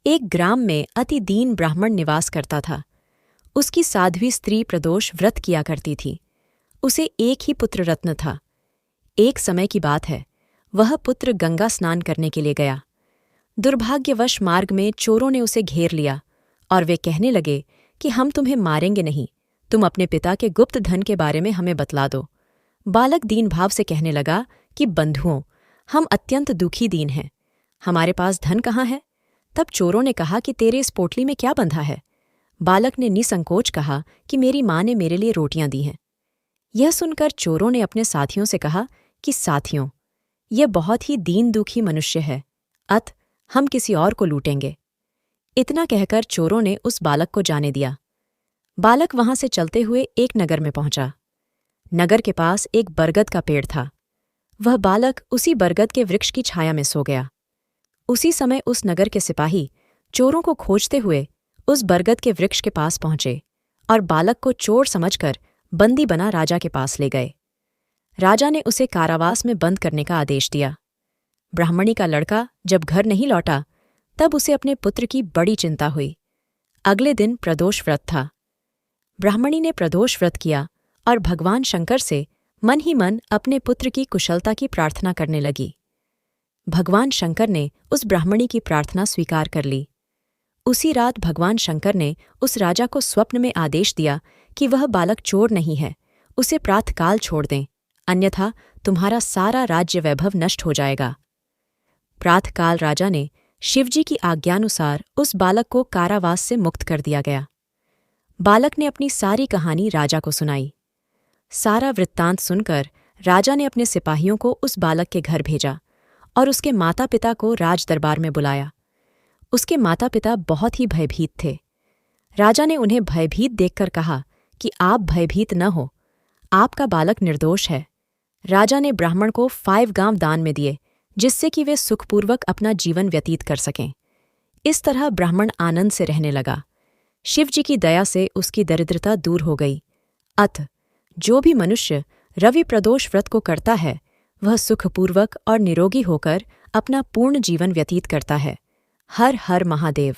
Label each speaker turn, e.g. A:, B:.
A: एक ग्राम में अति दीन ब्राह्मण निवास करता था। उसकी साध्वी स्त्री प्रदोष व्रत किया करती थी। उसे एक ही पुत्र रत्न था। एक समय की बात है, वह पुत्र गंगा स्नान करने के लिए गया। दुर्भाग्यवश मार्ग में चोरों ने उसे घेर लिया और वे कहने लगे कि हम तुम्हें मारेंगे नहीं, तुम अपने पिता के गुप्त धन के बारे में हमें बतला दो। बालक दीन भाव से कहने लगा कि बंधुओं, हम अत्यंत दुखी दीन हैं, हमारे पास धन कहाँ है? तब चोरों ने कहा कि तेरे इस पोटली में क्या बंधा है? बालक ने निसंकोच कहा कि मेरी माँ ने मेरे लिए रोटियां दी हैं। यह सुनकर चोरों ने अपने साथियों से कहा कि साथियों, यह बहुत ही दीन दुखी मनुष्य है, अत हम किसी और को लूटेंगे। इतना कहकर चोरों ने उस बालक को जाने दिया। बालक वहां से चलते हुए एक नगर में पहुंचा। नगर के पास एक बरगद का पेड़ था। वह बालक उसी बरगद के वृक्ष की छाया में सो गया। उसी समय उस नगर के सिपाही चोरों को खोजते हुए उस बरगद के वृक्ष के पास पहुंचे और बालक को चोर समझकर बंदी बना राजा के पास ले गए। राजा ने उसे कारावास में बंद करने का आदेश दिया। ब्राह्मणी का लड़का जब घर नहीं लौटा, तब उसे अपने पुत्र की बड़ी चिंता हुई। अगले दिन प्रदोष व्रत था। ब्राह्मणी ने प्रदोष व्रत किया और भगवान शंकर से मन ही मन अपने पुत्र की कुशलता की प्रार्थना करने लगी। भगवान शंकर ने उस ब्राह्मणी की प्रार्थना स्वीकार कर ली। उसी रात भगवान शंकर ने उस राजा को स्वप्न में आदेश दिया कि वह बालक चोर नहीं है, उसे प्रातःकाल छोड़ दें, अन्यथा तुम्हारा सारा राज्य वैभव नष्ट हो जाएगा। प्रातःकाल राजा ने शिवजी की आज्ञानुसार उस बालक को कारावास से मुक्त कर दिया गया। बालक ने अपनी सारी कहानी राजा को सुनाई। सारा वृत्तांत सुनकर राजा ने अपने सिपाहियों को उस बालक के घर भेजा और उसके माता पिता को राज दरबार में बुलाया। उसके माता पिता बहुत ही भयभीत थे। राजा ने उन्हें भयभीत देखकर कहा कि आप भयभीत न हो, आपका बालक निर्दोष है। राजा ने ब्राह्मण को 5 गांव दान में दिए, जिससे कि वे सुखपूर्वक अपना जीवन व्यतीत कर सकें। इस तरह ब्राह्मण आनंद से रहने लगा। शिवजी की दया से उसकी दरिद्रता दूर हो गई। अतः जो भी मनुष्य रवि प्रदोष व्रत को करता है, वह सुखपूर्वक और निरोगी होकर अपना पूर्ण जीवन व्यतीत करता है। हर हर महादेव।